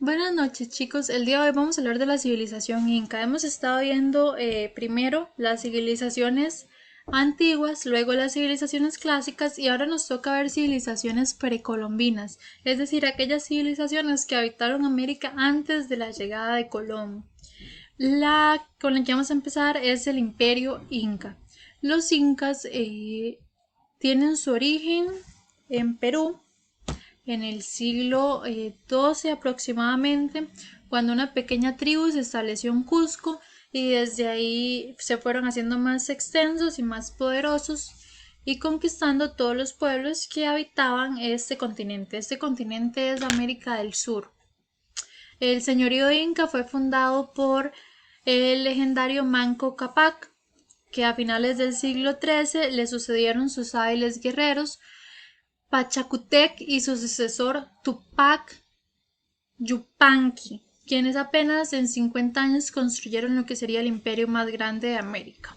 Buenas noches, chicos. El día de hoy vamos a hablar de la civilización inca. Hemos estado viendo primero las civilizaciones antiguas, luego las civilizaciones clásicas y ahora nos toca ver civilizaciones precolombinas, es decir, aquellas civilizaciones que habitaron América antes de la llegada de Colón. La con la que vamos a empezar es el Imperio Inca. Los incas tienen su origen en Perú en el siglo XII aproximadamente, cuando una pequeña tribu se estableció en Cusco y desde ahí se fueron haciendo más extensos y más poderosos y conquistando todos los pueblos que habitaban este continente. Este continente es América del Sur. El señorío inca fue fundado por el legendario Manco Cápac, que a finales del siglo XIII le sucedieron sus hábiles guerreros Pachacutec y su sucesor Tupac Yupanqui, quienes apenas en 50 años construyeron lo que sería el imperio más grande de América.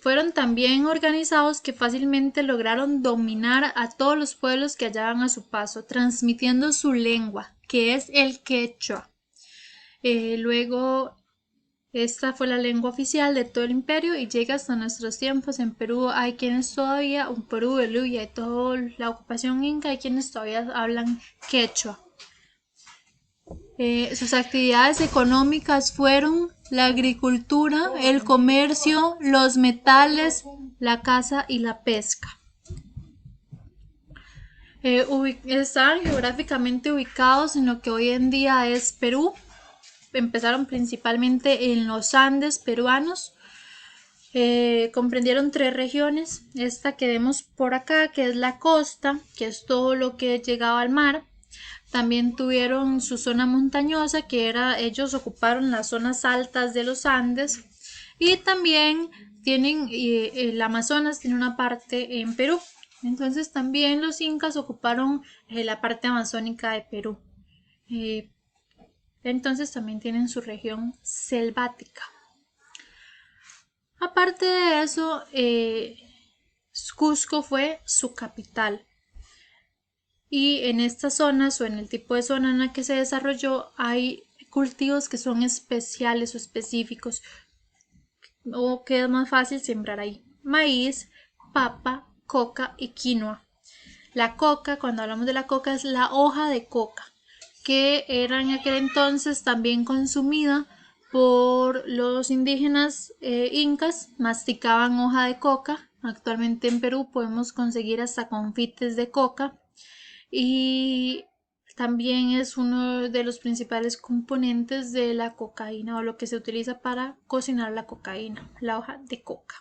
Fueron tan bien organizados que fácilmente lograron dominar a todos los pueblos que hallaban a su paso, transmitiendo su lengua, que es el quechua. Luego esta fue la lengua oficial de todo el imperio y llega hasta nuestros tiempos. En Perú hay quienes todavía, en Perú, y toda la ocupación inca, hay quienes todavía hablan quechua. Sus actividades económicas fueron la agricultura, el comercio, los metales, la caza y la pesca. Estaban geográficamente ubicados en lo que hoy en día es Perú. Empezaron principalmente en los Andes peruanos. Comprendieron 3 regiones, esta que vemos por acá, que es la costa, que es todo lo que llegaba al mar. También tuvieron su zona montañosa, que era, ellos ocuparon las zonas altas de los Andes. Y también tienen, el Amazonas tiene una parte en Perú. Entonces también los incas ocuparon la parte amazónica de Perú. Entonces también tienen su región selvática. Aparte de eso, Cusco fue su capital. Y en estas zonas o en el tipo de zona en la que se desarrolló hay cultivos que son especiales o específicos o que es más fácil sembrar ahí. Maíz, papa, coca y quinoa. La coca, cuando hablamos de la coca, es la hoja de coca, que era en aquel entonces también consumida por los indígenas incas, masticaban hoja de coca. Actualmente en Perú podemos conseguir hasta confites de coca y también es uno de los principales componentes de la cocaína o lo que se utiliza para cocinar la cocaína, la hoja de coca.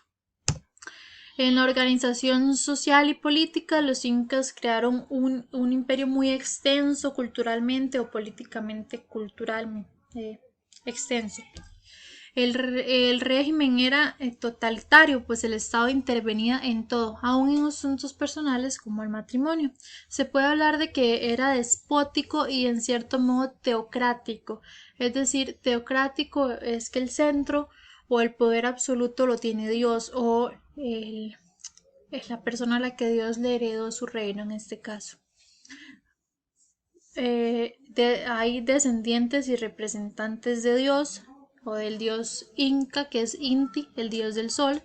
En la organización social y política, los incas crearon un imperio muy extenso culturalmente o políticamente cultural extenso. El régimen era totalitario, pues el Estado intervenía en todo, aun en asuntos personales como el matrimonio. Se puede hablar de que era despótico y en cierto modo teocrático. Es decir, teocrático es que el centro o el poder absoluto lo tiene Dios o es la persona a la que Dios le heredó su reino en este caso. Hay descendientes y representantes de Dios o del dios Inca, que es Inti, el dios del sol,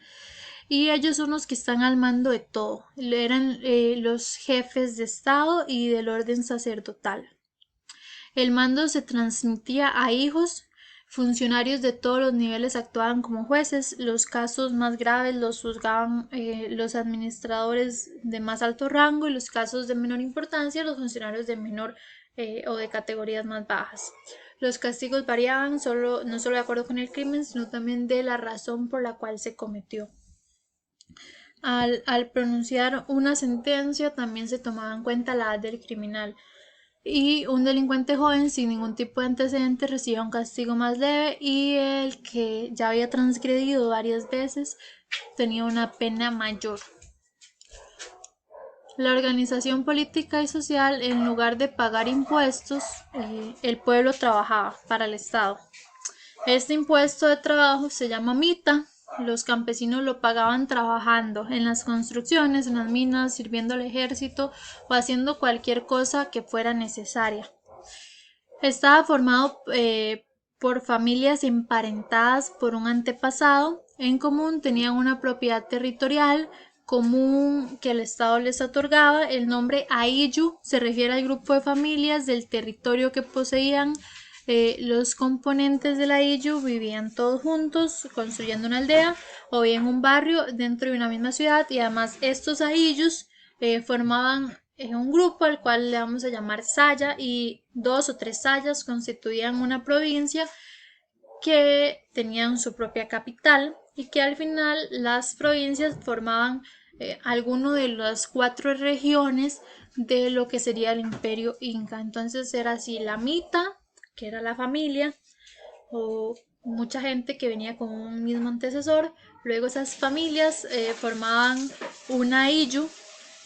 y ellos son los que están al mando de todo. Eran los jefes de estado y del orden sacerdotal. El mando se transmitía a hijos. Funcionarios de todos los niveles actuaban como jueces. Los casos más graves los juzgaban los administradores de más alto rango y los casos de menor importancia los funcionarios de menor o de categorías más bajas. Los castigos variaban no solo de acuerdo con el crimen, sino también de la razón por la cual se cometió. Al pronunciar una sentencia también se tomaba en cuenta la edad del criminal y un delincuente joven sin ningún tipo de antecedentes recibía un castigo más leve y el que ya había transgredido varias veces tenía una pena mayor. La organización política y social, en lugar de pagar impuestos, el pueblo trabajaba para el Estado. Este impuesto de trabajo se llama mita. Los campesinos lo pagaban trabajando en las construcciones, en las minas, sirviendo al ejército o haciendo cualquier cosa que fuera necesaria. Estaba formado por familias emparentadas por un antepasado en común, tenían una propiedad territorial común que el Estado les otorgaba. El nombre Ayllu se refiere al grupo de familias del territorio que poseían. Los componentes de la Ayllu vivían todos juntos construyendo una aldea o bien un barrio dentro de una misma ciudad, y además estos Ayllus formaban un grupo al cual le vamos a llamar saya, y 2 o 3 sayas constituían una provincia que tenían su propia capital, y que al final las provincias formaban alguno de las 4 regiones de lo que sería el imperio inca. Entonces era así: la mita, que era la familia o mucha gente que venía con un mismo antecesor. Luego esas familias formaban una ayllu,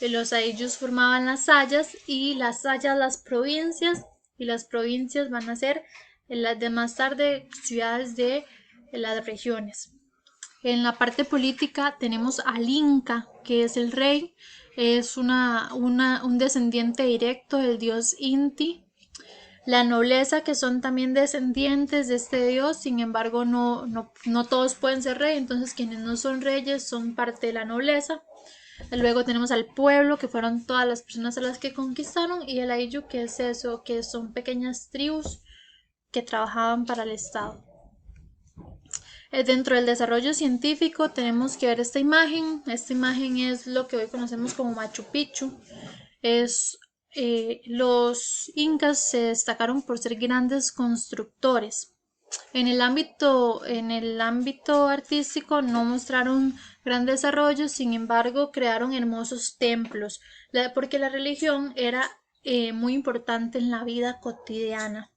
los ayllus formaban las sayas, y las sayas las provincias, y las provincias van a ser las de más tarde ciudades de las regiones. En la parte política tenemos al Inca, que es el rey, es un descendiente directo del dios Inti. La nobleza, que son también descendientes de este dios, sin embargo no todos pueden ser rey, entonces quienes no son reyes son parte de la nobleza. Luego tenemos al pueblo, que fueron todas las personas a las que conquistaron, y el ayllu, que es eso, que son pequeñas tribus que trabajaban para el Estado. Dentro del desarrollo científico tenemos que ver esta imagen. Esta imagen es lo que hoy conocemos como Machu Picchu. Los incas se destacaron por ser grandes constructores. En el ámbito artístico no mostraron gran desarrollo, sin embargo crearon hermosos templos, porque la religión era muy importante en la vida cotidiana.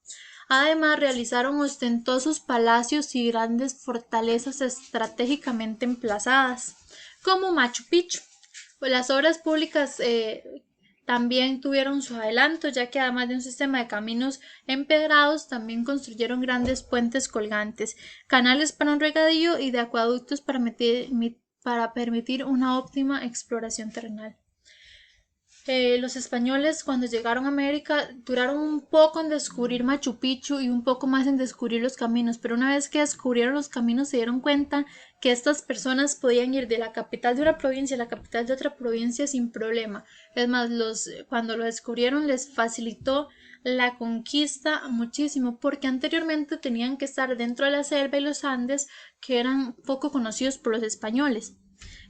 Además, realizaron ostentosos palacios y grandes fortalezas estratégicamente emplazadas, como Machu Picchu. Las obras públicas también tuvieron su adelanto, ya que además de un sistema de caminos empedrados, también construyeron grandes puentes colgantes, canales para un regadío y de acueductos para permitir una óptima exploración terrenal. Los españoles, cuando llegaron a América, duraron un poco en descubrir Machu Picchu y un poco más en descubrir los caminos, pero una vez que descubrieron los caminos se dieron cuenta que estas personas podían ir de la capital de una provincia a la capital de otra provincia sin problema. Es más, cuando lo descubrieron les facilitó la conquista muchísimo, porque anteriormente tenían que estar dentro de la selva y los Andes, que eran poco conocidos por los españoles,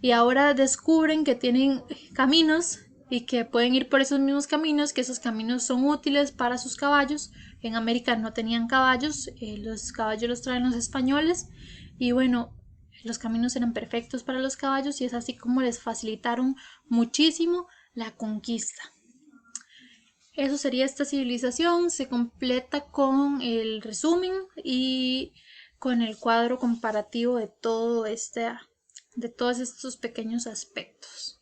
y ahora descubren que tienen caminos y que pueden ir por esos mismos caminos, que esos caminos son útiles para sus caballos. En América no tenían caballos, los caballos los traen los españoles, y bueno, los caminos eran perfectos para los caballos, y es así como les facilitaron muchísimo la conquista. Eso sería esta civilización. Se completa con el resumen y con el cuadro comparativo de todos estos pequeños aspectos.